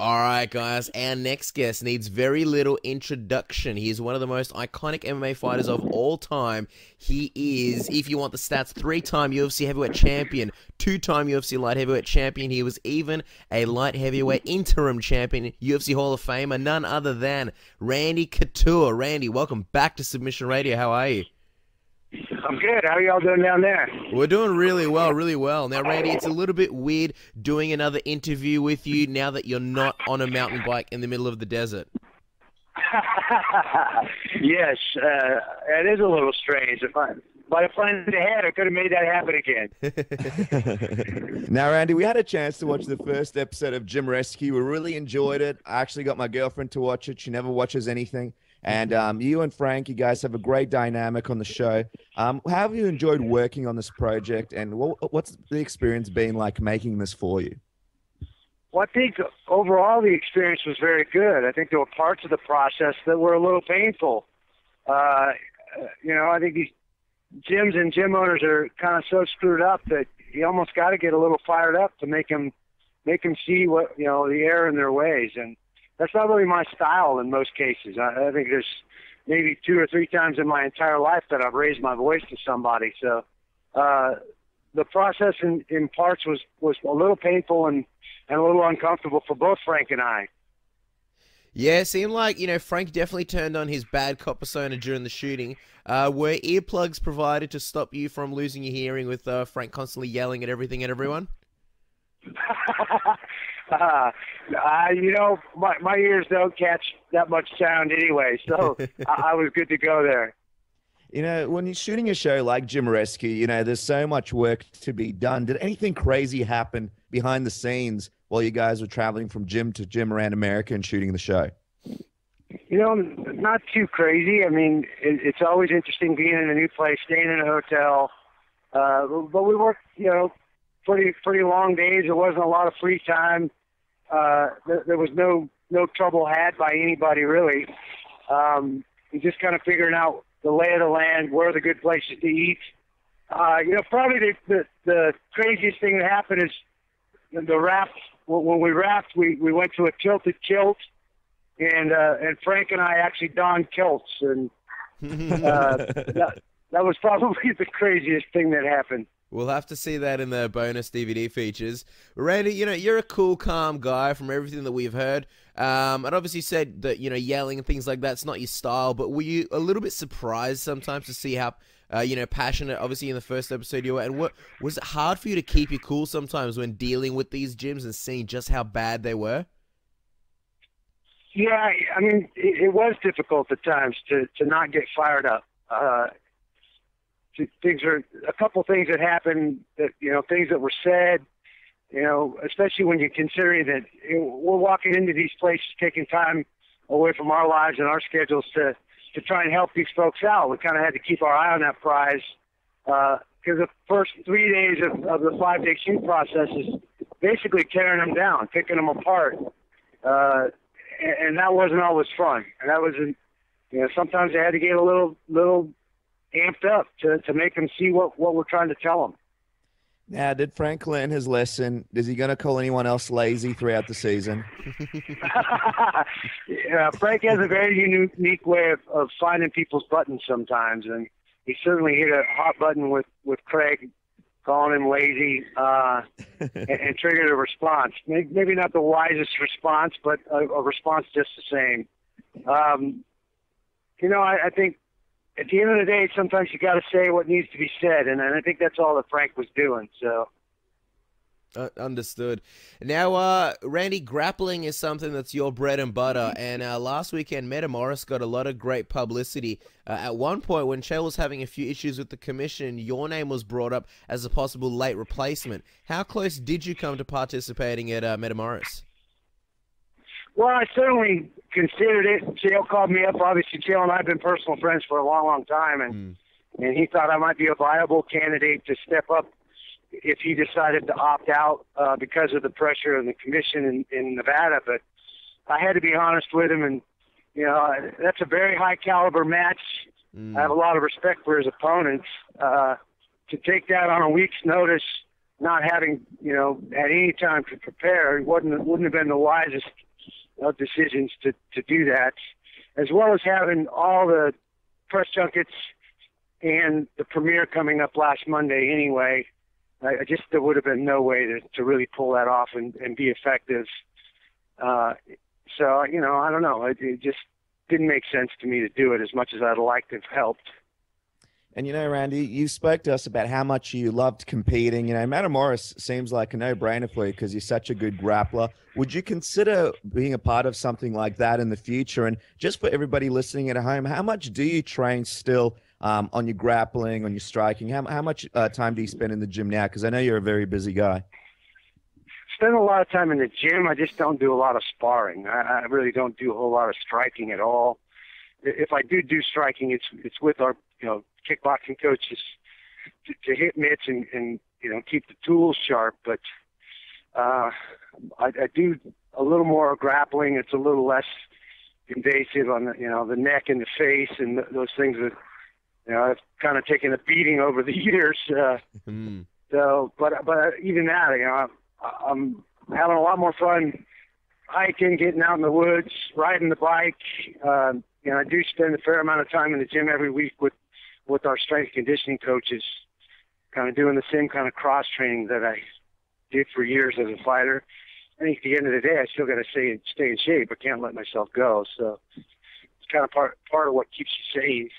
All right, guys, our next guest needs very little introduction. He is one of the most iconic MMA fighters of all time. He is, if you want the stats, 3-time UFC heavyweight champion, 2-time UFC light heavyweight champion. He was even a light heavyweight interim champion, UFC Hall of Famer, none other than Randy Couture. Randy, welcome back to Submission Radio. How are you? I'm good. How are y'all doing down there? We're doing really well, really well. Now, Randy, it's a little bit weird doing another interview with you now that you're not on a mountain bike in the middle of the desert. Yes, it is a little strange. If I planned ahead, I could have made that happen again. Now, Randy, we had a chance to watch the first episode of Gym Rescue. We really enjoyed it. I actually got my girlfriend to watch it. She never watches anything. And you and Frank, you guys have a great dynamic on the show. How have you enjoyed working on this project, and what's the experience been like making this for you? Well, I think overall the experience was very good. I think there were parts of the process that were a little painful. I think these gyms and gym owners are kind of so screwed up that you almost got to get a little fired up to make them see what, the error in their ways. And that's not really my style in most cases. I think there's maybe 2 or 3 times in my entire life that I've raised my voice to somebody. So the process in parts was a little painful and a little uncomfortable for both Frank and I. Yeah, it seemed like, Frank definitely turned on his bad cop persona during the shooting. Were earplugs provided to stop you from losing your hearing with Frank constantly yelling at everything and everyone? My ears don't catch that much sound anyway, so I was good to go there. When you're shooting a show like Gym Rescue, there's so much work to be done. Did anything crazy happen behind the scenes while you guys were traveling from gym to gym around America and shooting the show? Not too crazy. I mean, it's always interesting being in a new place, staying in a hotel. But we worked, pretty long days. There wasn't a lot of free time. There was no trouble had by anybody, really. We just kind of figuring out the lay of the land, where are the good places to eat. Probably the craziest thing that happened is the raft. When we raft, we went to a tilted kilt, and Frank and I actually donned kilts, and that was probably the craziest thing that happened. We'll have to see that in the bonus DVD features. Randy, you're a cool, calm guy from everything that we've heard. I'd obviously said that, yelling and things like that's not your style, but were you a little bit surprised sometimes to see how, passionate, obviously, in the first episode you were? And was it hard for you to keep your cool sometimes when dealing with these gyms and seeing just how bad they were? Yeah, I mean, it was difficult at times to not get fired up. A couple things that happened that, things that were said, especially when you're considering that we're walking into these places, taking time away from our lives and our schedules to try and help these folks out. We kind of had to keep our eye on that prize because the first 3 days of the 5-day shoot process is basically tearing them down, picking them apart. And that wasn't always fun. And that was, sometimes I had to get a little amped up to make them see what we're trying to tell them. Now, did Frank learn his lesson? Is he going to call anyone else lazy throughout the season? Yeah, Frank has a very unique way of finding people's buttons sometimes, and he certainly hit a hot button with Craig, calling him lazy, and triggered a response. Maybe not the wisest response, but a response just the same. I think at the end of the day, sometimes you got to say what needs to be said, and I think that's all that Frank was doing. So, understood. Now, Randy, grappling is something that's your bread and butter, and last weekend, Metamoris got a lot of great publicity. At one point, when Chael was having a few issues with the commission, your name was brought up as a possible late replacement. How close did you come to participating at Metamoris? Well, I certainly considered it. Chael called me up. Obviously, Chael and I have been personal friends for a long, long time, and he thought I might be a viable candidate to step up if he decided to opt out because of the pressure of the commission in Nevada. But I had to be honest with him, and that's a very high caliber match. I have a lot of respect for his opponents. To take that on a week's notice, not having had any time to prepare, wouldn't have been the wisest of decisions to do that, as well as having all the press junkets and the premiere coming up last Monday anyway. There would have been no way to really pull that off and be effective. So, I don't know. It just didn't make sense to me to do it as much as I'd like to have helped. And, Randy, you spoke to us about how much you loved competing. Metamoris seems like a no-brainer for you because you're such a good grappler. Would you consider being a part of something like that in the future? And just for everybody listening at home, how much do you train still on your grappling, on your striking? How much time do you spend in the gym now? Because I know you're a very busy guy. Spend a lot of time in the gym. I just don't do a lot of sparring. I really don't do a whole lot of striking at all. If I do striking, it's with our kickboxing coaches to hit mitts and keep the tools sharp. But I do a little more grappling. It's a little less invasive on the neck and the face and those things that I've kind of taken a beating over the years. So, but even that, I'm having a lot more fun hiking, getting out in the woods, riding the bike. I do spend a fair amount of time in the gym every week with our strength and conditioning coaches, kind of doing the same kind of cross training that I did for years as a fighter. I think at the end of the day, I still got to stay in shape. I can't let myself go. So it's kind of part of what keeps you sane.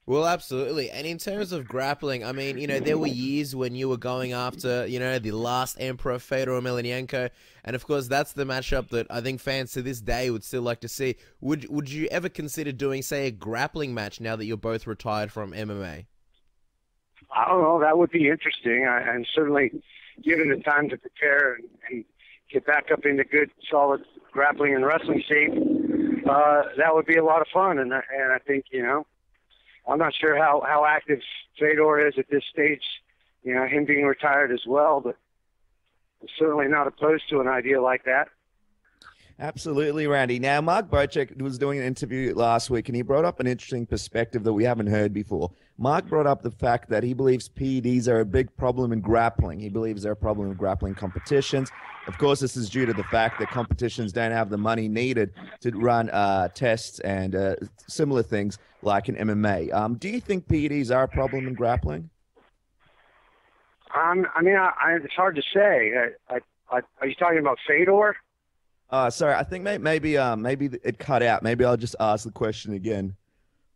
Well, absolutely. And in terms of grappling, I mean, there were years when you were going after, the last emperor, Fedor Emelianenko. And, of course, that's the matchup that I think fans to this day would still like to see. Would you ever consider doing, say, a grappling match now that you're both retired from MMA? I don't know. That would be interesting. I'm certainly given the time to prepare and get back up into good, solid grappling and wrestling shape. That would be a lot of fun. And I think, I'm not sure how active Fedor is at this stage, him being retired as well, but I'm certainly not opposed to an idea like that. Absolutely, Randy. Now, Mark Bocek was doing an interview last week, and he brought up an interesting perspective that we haven't heard before. Mark brought up the fact that he believes PEDs are a big problem in grappling. He believes they're a problem in grappling competitions. Of course, this is due to the fact that competitions don't have the money needed to run tests and similar things like in MMA. Do you think PEDs are a problem in grappling? It's hard to say. Are you talking about Fedor? Sorry, I think maybe it cut out. Maybe I'll just ask the question again.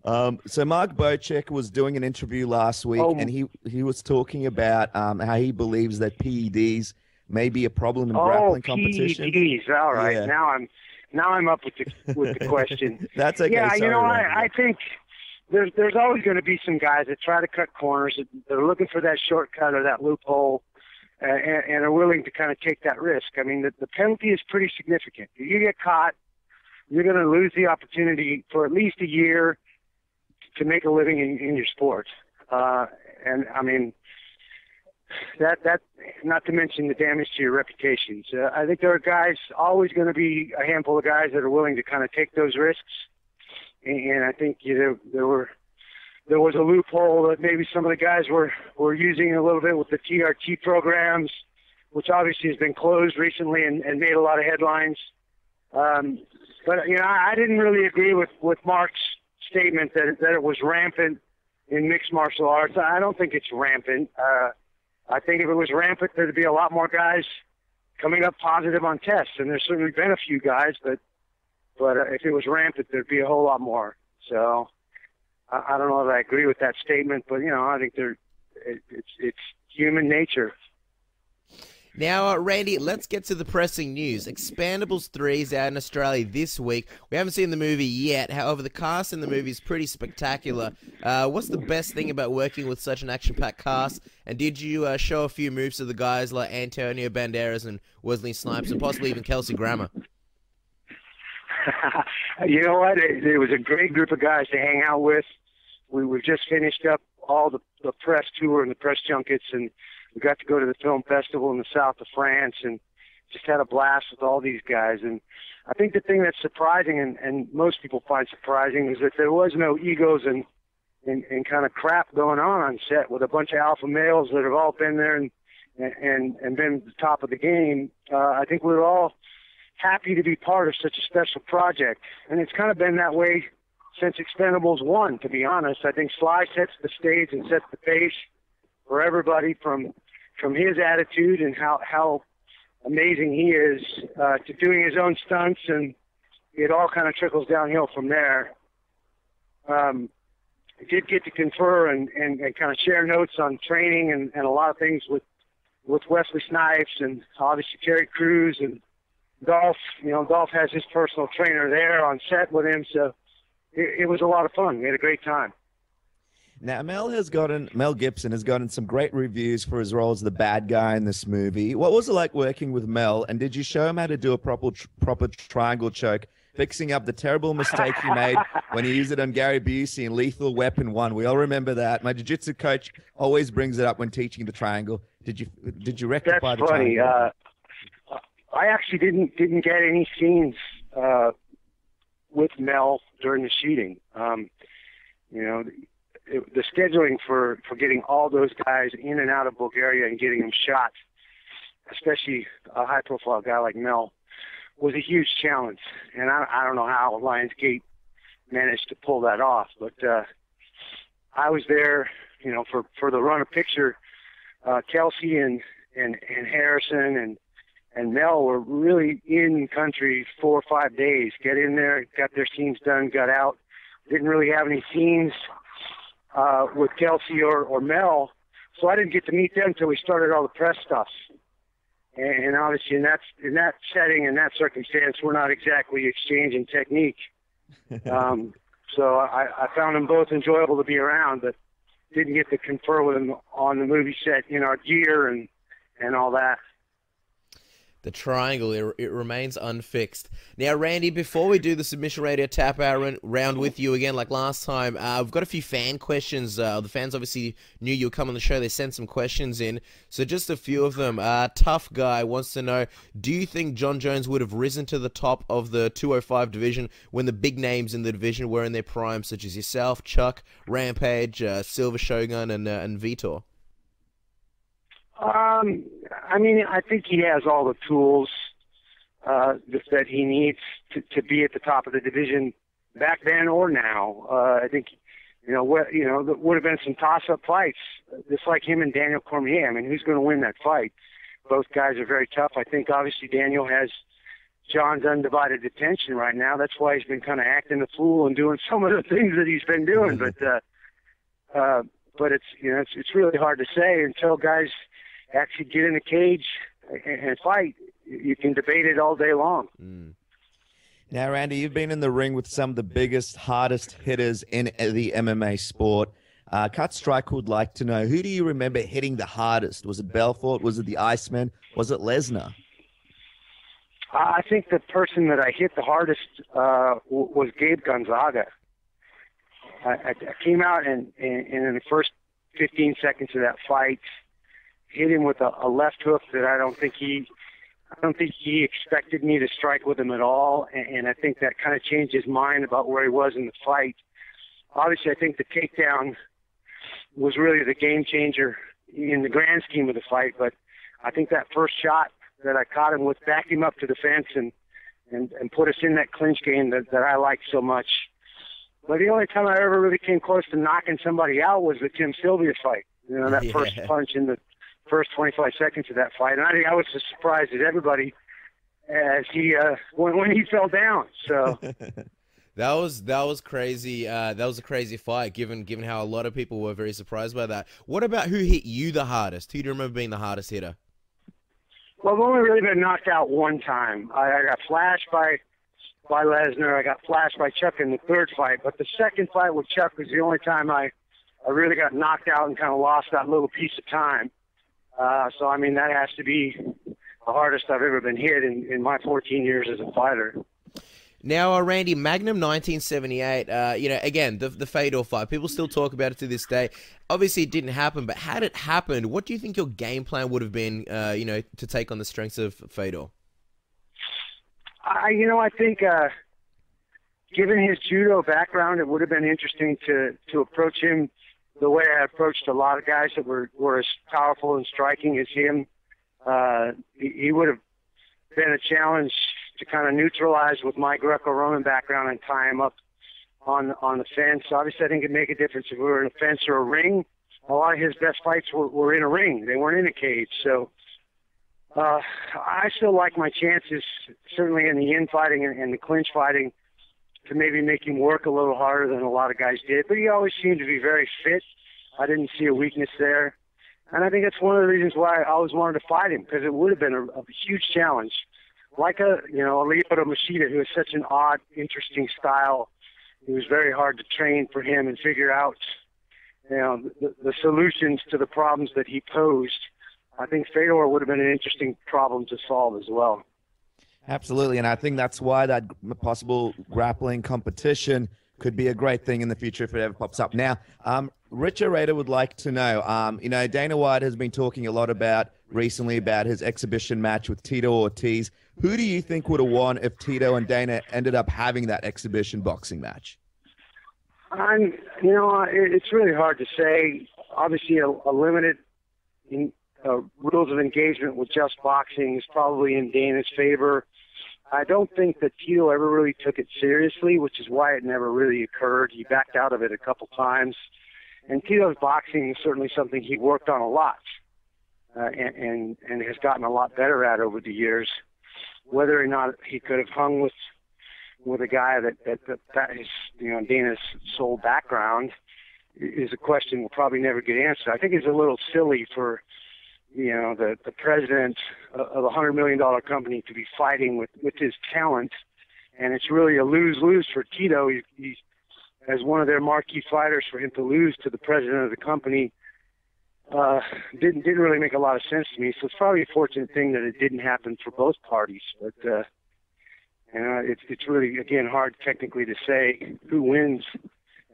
So Mark Bocek was doing an interview last week, and he was talking about how he believes that PEDs may be a problem in grappling competition. PEDs. All right. Yeah. Now I'm up with the question. That's okay. Yeah, Sorry, I think there's always going to be some guys that try to cut corners. They're looking for that shortcut or that loophole. And are willing to kind of take that risk. I mean, the penalty is pretty significant. If you get caught, you're going to lose the opportunity for at least a year to make a living in your sport. And I mean, that not to mention the damage to your reputations. I think there are guys, always going to be a handful of guys that are willing to kind of take those risks. And I think there was a loophole that maybe some of the guys were using a little bit with the TRT programs, which obviously has been closed recently and made a lot of headlines. But I didn't really agree with Mark's statement that it was rampant in mixed martial arts. I don't think it's rampant. I think if it was rampant, there'd be a lot more guys coming up positive on tests, and there's certainly been a few guys, but if it was rampant, there'd be a whole lot more. So I don't know if I agree with that statement, but I think it's human nature. Now, Randy, let's get to the pressing news. Expendables 3 is out in Australia this week. We haven't seen the movie yet. However, the cast in the movie is pretty spectacular. What's the best thing about working with such an action-packed cast? And did you show a few moves to the guys like Antonio Banderas and Wesley Snipes and possibly even Kelsey Grammer? You know what? It was a great group of guys to hang out with. We've just finished up all the press tour and the press junkets, and we got to go to the film festival in the south of France and just had a blast with all these guys. And I think the thing that's surprising and most people find surprising is that there was no egos and kind of crap going on set with a bunch of alpha males that have all been there and been at the top of the game. I think we were all happy to be part of such a special project. And it's kind of been that way since Expendables 1, to be honest. I think Sly sets the stage and sets the pace for everybody from his attitude and how amazing he is to doing his own stunts, and it all kind of trickles downhill from there. I did get to confer and kind of share notes on training and a lot of things with Wesley Snipes and obviously Terry Crews and Dolph. Dolph has his personal trainer there on set with him, so it was a lot of fun. We had a great time. Now, Mel Gibson has gotten some great reviews for his role as the bad guy in this movie. What was it like working with Mel, and did you show him how to do a proper triangle choke, fixing up the terrible mistake he made when he used it on Gary Busey in Lethal Weapon 1? We all remember that. My jiu-jitsu coach always brings it up when teaching the triangle. Did you rectify the triangle? That's funny. I actually didn't get any scenes with Mel during the shooting. The scheduling for getting all those guys in and out of Bulgaria and getting them shot, especially a high-profile guy like Mel, was a huge challenge. And I don't know how Lionsgate managed to pull that off, but I was there, for the run of picture. Kelsey and Harrison and Mel were really in country 4 or 5 days. Get in there, got their scenes done, got out. Didn't really have any scenes with Kelsey or Mel, so I didn't get to meet them until we started all the press stuff. And obviously in that setting, in that circumstance, we're not exactly exchanging technique. So I found them both enjoyable to be around, but didn't get to confer with them on the movie set in our gear and all that. The triangle, it remains unfixed. Now, Randy, before we do the Submission Radio Tap Hour round with you again like last time, we've got a few fan questions. The fans obviously knew you would come on the show. They sent some questions in. So just a few of them. Tough Guy wants to know, do you think John Jones would have risen to the top of the 205 division when the big names in the division were in their prime, such as yourself, Chuck, Rampage, Silver Shogun, and Vitor? I think he has all the tools that he needs to be at the top of the division back then or now. I think, there would have been some toss-up fights, just like him and Daniel Cormier. I mean, who's going to win that fight? Both guys are very tough. I think, obviously, Daniel has John's undivided attention right now. That's why he's been kind of acting the fool and doing some of the things that he's been doing. But it's really hard to say until guys actually get in the cage and fight. You can debate it all day long. Now, Randy, you've been in the ring with some of the biggest, hardest hitters in the MMA sport. Cut Strike would like to know, who do you remember hitting the hardest? Was it Belfort? Was it the Iceman? Was it Lesnar? I think the person that I hit the hardest was Gabe Gonzaga. I came out and in the first 15 seconds of that fight, hit him with a left hook that I don't think he expected me to strike with him at all, and I think that kind of changed his mind about where he was in the fight. Obviously, I think the takedown was really the game changer in the grand scheme of the fight, but I think that first shot that I caught him with backed him up to the fence and put us in that clinch game that I like so much. But the only time I ever really came close to knocking somebody out was the Tim Sylvia fight. That first punch in the first 25 seconds of that fight. And I think I was as surprised as everybody as he when he fell down. So that was crazy. That was a crazy fight, given how a lot of people were very surprised by that. What about who hit you the hardest? Who do you remember being the hardest hitter? Well, I've only really been knocked out one time. I got flashed by Lesnar. I got flashed by Chuck in the third fight. But the second fight with Chuck was the only time I really got knocked out and kind of lost that little piece of time. So, I mean, that has to be the hardest I've ever been hit in my 14 years as a fighter. Now, Randy, Magnum 1978, again, the Fedor fight, people still talk about it to this day. Obviously, it didn't happen, but had it happened, what do you think your game plan would have been, to take on the strengths of Fedor? I think given his judo background, it would have been interesting to approach him the way I approached a lot of guys that were as powerful and striking as him. He would have been a challenge to kind of neutralize with my Greco-Roman background and tie him up on the fence. Obviously, I think it'd make a difference if we were in a fence or a ring. A lot of his best fights were in a ring. They weren't in a cage. So I still like my chances, certainly in the infighting and the clinch fighting, to maybe make him work a little harder than a lot of guys did. But he always seemed to be very fit. I didn't see a weakness there. And I think that's one of the reasons why I always wanted to fight him, because it would have been a huge challenge. Like a Lyoto Machida, who has such an odd, interesting style. It was very hard to train for him and figure out, the solutions to the problems that he posed. I think Fedor would have been an interesting problem to solve as well. Absolutely, and I think that's why that possible grappling competition could be a great thing in the future if it ever pops up. Now, Richard Rader would like to know, Dana White has been talking a lot recently about his exhibition match with Tito Ortiz. Who do you think would have won if Tito and Dana ended up having that exhibition boxing match? It's really hard to say. Obviously, a limited rules of engagement with just boxing is probably in Dana's favor. I don't think that Tito ever really took it seriously, which is why it never really occurred. He backed out of it a couple times. And Tito's boxing is certainly something he worked on a lot and has gotten a lot better at over the years. Whether or not he could have hung with a guy that is Dana's sole background is a question we'll probably never get answered. I think it's a little silly for the president of a $100 million company to be fighting with his talent, and it's really a lose-lose for Tito. He's as one of their marquee fighters, for him to lose to the president of the company didn't really make a lot of sense to me. So it's probably a fortunate thing that it didn't happen for both parties. But it's really, again, hard technically to say who wins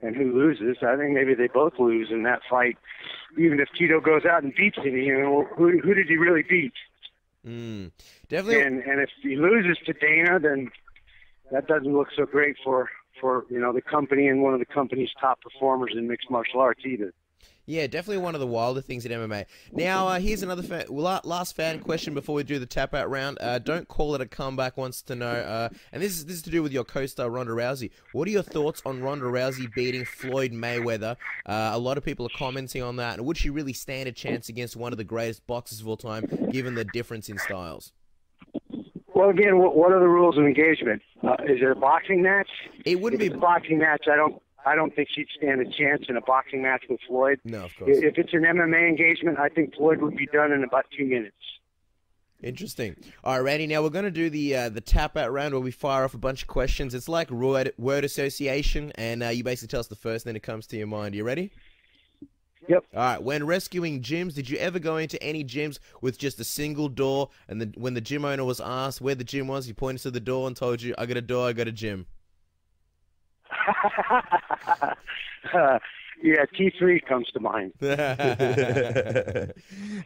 and who loses. I think maybe they both lose in that fight. Even if Tito goes out and beats him, who did he really beat? Definitely. And if he loses to Dana, then that doesn't look so great for the company and one of the company's top performers in mixed martial arts either. Yeah, definitely one of the wilder things in MMA. Now, here's another last fan question before we do the tap-out round. Don't call it a comeback wants to know, and this is to do with your co-star Ronda Rousey. What are your thoughts on Ronda Rousey beating Floyd Mayweather? A lot of people are commenting on that. And would she really stand a chance against one of the greatest boxers of all time, given the difference in styles? Well, again, what are the rules of engagement? Is it a boxing match? It wouldn't be a boxing match. I don't think she'd stand a chance in a boxing match with Floyd. No, of course. If it's an MMA engagement, I think Floyd would be done in about 2 minutes. Interesting. All right, Randy, now we're going to do the tap-out round where we fire off a bunch of questions. It's like word association, and you basically tell us the first thing that comes to your mind. You ready? Yep. All right. When rescuing gyms, did you ever go into any gyms with just a single door, and when the gym owner was asked where the gym was, he pointed to the door and told you, I got a door, I got a gym? Yeah, T3 comes to mind.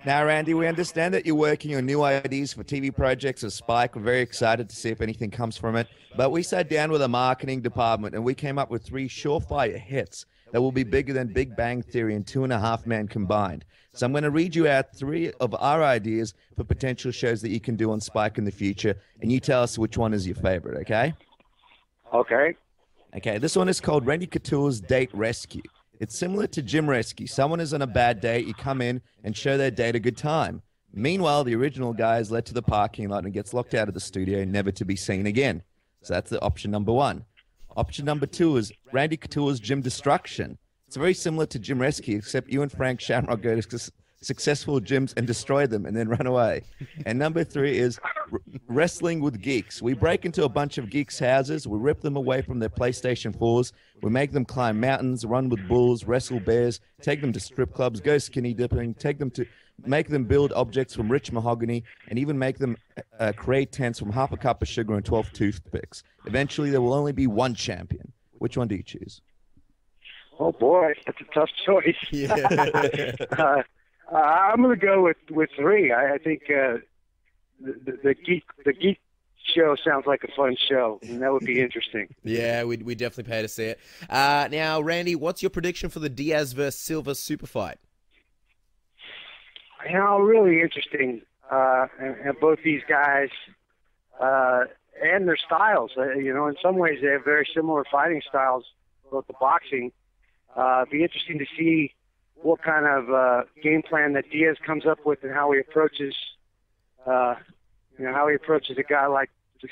Now, Randy, we understand that you're working on new ideas for TV projects of Spike. We're very excited to see if anything comes from it. But we sat down with a marketing department, and we came up with 3 surefire hits that will be bigger than Big Bang Theory and 2.5 Men combined. So I'm going to read you out 3 of our ideas for potential shows that you can do on Spike in the future, and you tell us which one is your favorite, okay? Okay. Okay, this one is called Randy Couture's Date Rescue. It's similar to Gym Rescue. Someone is on a bad date, you come in and show their date a good time. Meanwhile, the original guy is led to the parking lot and gets locked out of the studio, never to be seen again. So that's the option number 1. Option number 2 is Randy Couture's Gym Destruction. It's very similar to Gym Rescue, except you and Frank Shamrock go to successful gyms and destroy them and then run away. And number 3 is Wrestling with Geeks. We break into a bunch of geeks' houses, we rip them away from their PlayStation 4s, we make them climb mountains, run with bulls, wrestle bears, take them to strip clubs, go skinny dipping, make them build objects from rich mahogany, and even make them create tents from half a cup of sugar and 12 toothpicks. Eventually, there will only be one champion. Which one do you choose? Oh, boy, that's a tough choice. Yeah. I'm going to go with 3. I think the geek show sounds like a fun show, and that would be interesting. Yeah, we definitely pay to see it. Now, Randy, what's your prediction for the Diaz vs. Silva super fight? Really interesting. And both these guys and their styles. In some ways they have very similar fighting styles, both the boxing. Be interesting to see what kind of game plan that Diaz comes up with and how he approaches, how he approaches a guy like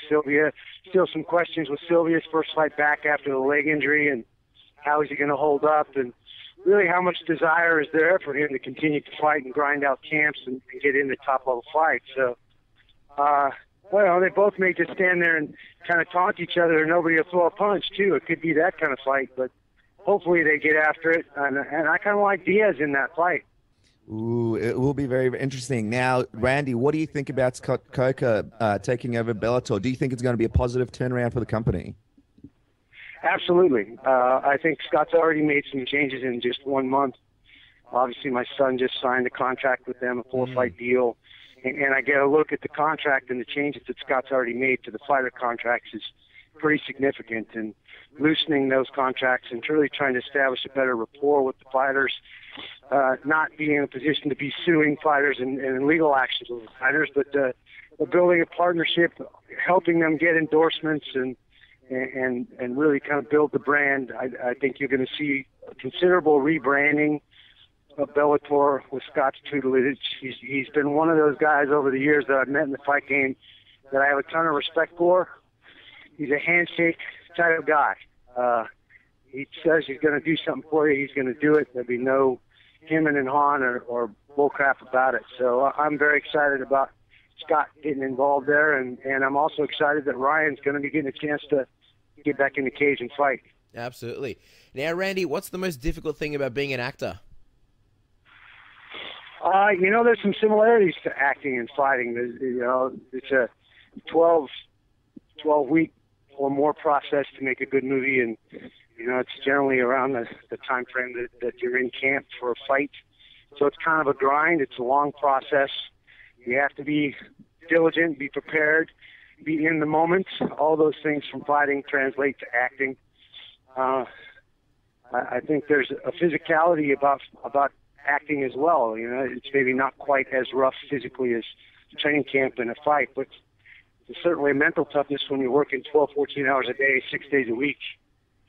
Sylvia. Still some questions with Sylvia's first fight back after the leg injury, and how is he going to hold up, and really how much desire is there for him to continue to fight and grind out camps and get into top-level fights. So, they both may just stand there and kind of taunt each other and nobody will throw a punch, too. It could be that kind of fight, but hopefully they get after it. And I kind of like Diaz in that fight. Ooh, it will be very interesting. Now, Randy, what do you think about Scott Coker taking over Bellator? Do you think it's going to be a positive turnaround for the company? Absolutely. I think Scott's already made some changes in just 1 month. Obviously, my son just signed a contract with them, a 4-fight deal. And I get a look at the contract, and the changes that Scott's already made to the fighter contracts is pretty significant. And loosening those contracts and really trying to establish a better rapport with the fighters, not being in a position to be suing fighters and legal actions with fighters, but building a partnership, helping them get endorsements and really kind of build the brand. I think you're going to see a considerable rebranding of Bellator with Scott's tutelage. He's been one of those guys over the years that I've met in the fight game that I have a ton of respect for. He's a handshake type of guy. He says he's going to do something for you, he's going to do it. There'll be no hemming and hawing or bullcrap about it. So I'm very excited about Scott getting involved there, and I'm also excited that Ryan's going to be getting a chance to get back in the cage and fight. Absolutely. Now, Randy, what's the most difficult thing about being an actor? There's some similarities to acting and fighting. It's a 12-week or more process to make a good movie, and it's generally around the time frame that you're in camp for a fight. So it's kind of a grind. It's a long process. You have to be diligent, be prepared, be in the moment. All those things from fighting translate to acting. I think there's a physicality about acting as well. It's maybe not quite as rough physically as training camp in a fight, but there's certainly a mental toughness when you're working 12, 14 hours a day, 6 days a week,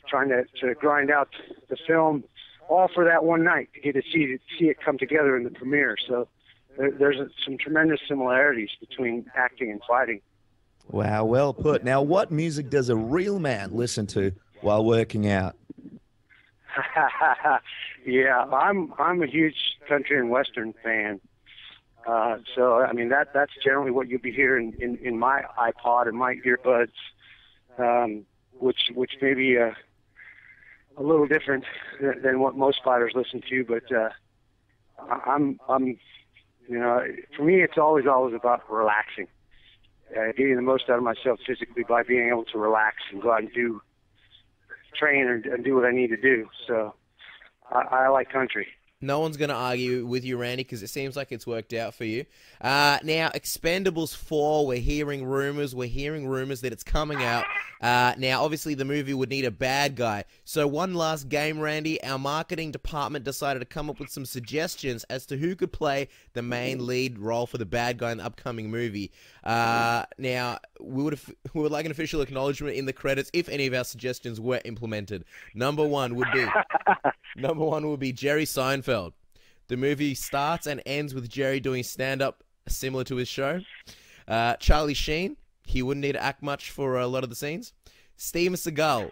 trying to grind out the film all for that one night to get to see it come together in the premiere. So there's some tremendous similarities between acting and fighting. Wow, well put. Now, what music does a real man listen to while working out? Yeah, I'm a huge country and western fan. So I mean that's generally what you'll be hearing in my iPod and my earbuds, which may be a little different than what most fighters listen to. But I'm for me it's always about relaxing, getting the most out of myself physically by being able to relax and go out and train and do what I need to do. So I like country. No one's going to argue with you, Randy, because it seems like it's worked out for you. Now, Expendables 4, we're hearing rumors that it's coming out. Now, obviously, the movie would need a bad guy. So one last game, Randy. Our marketing department decided to come up with some suggestions as to who could play the main lead role for the bad guy in the upcoming movie. Now, we would like an official acknowledgement in the credits if any of our suggestions were implemented. Number one would be Jerry Seinfeld. The movie starts and ends with Jerry doing stand-up similar to his show. Charlie Sheen, he wouldn't need to act much for a lot of the scenes. Steven Seagal,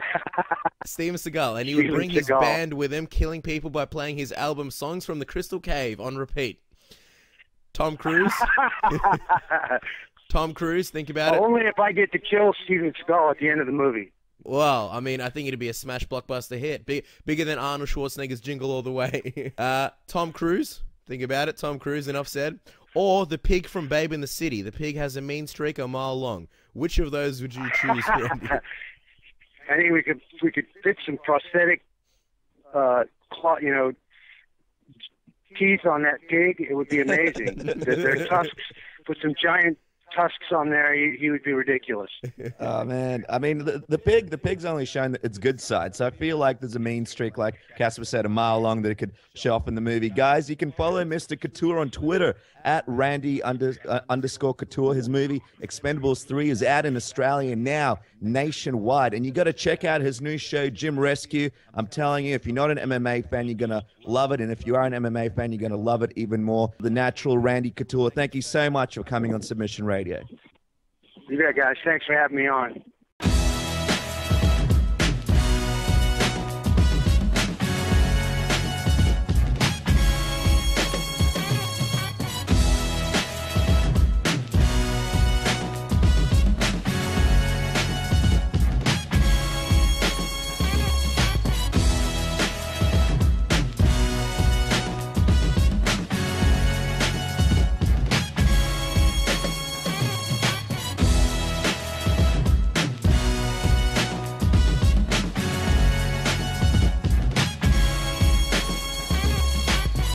and he would bring his band with him, killing people by playing his album Songs from the Crystal Cave on repeat. Tom Cruise. Tom Cruise, think about it. Only if I get to kill Steven Seagal at the end of the movie. Well, I mean, I think it'd be a smash blockbuster hit. Bigger than Arnold Schwarzenegger's Jingle All the Way. Tom Cruise, think about it. Tom Cruise, enough said. Or the pig from Babe in the City. The pig has a mean streak a mile long. Which of those would you choose, Randy? I think we could fit some prosthetic, teeth on that pig. It would be amazing. Their tusks, put some giant tusks on there, he would be ridiculous. Oh man, I mean the pig's only shown its good side, so I feel like there's a mean streak, like Casper said, a mile long that it could show off in the movie. Guys, you can follow Mr. Couture on Twitter at Randy_Couture. His movie Expendables 3 is out in Australia now, nationwide, and you got to check out his new show Gym Rescue. I'm telling you, if you're not an MMA fan, you're gonna love it, and if you are an MMA fan, you're gonna love it even more. The natural Randy Couture. Thank you so much for coming on Submission Radio. You bet, guys. Thanks for having me on.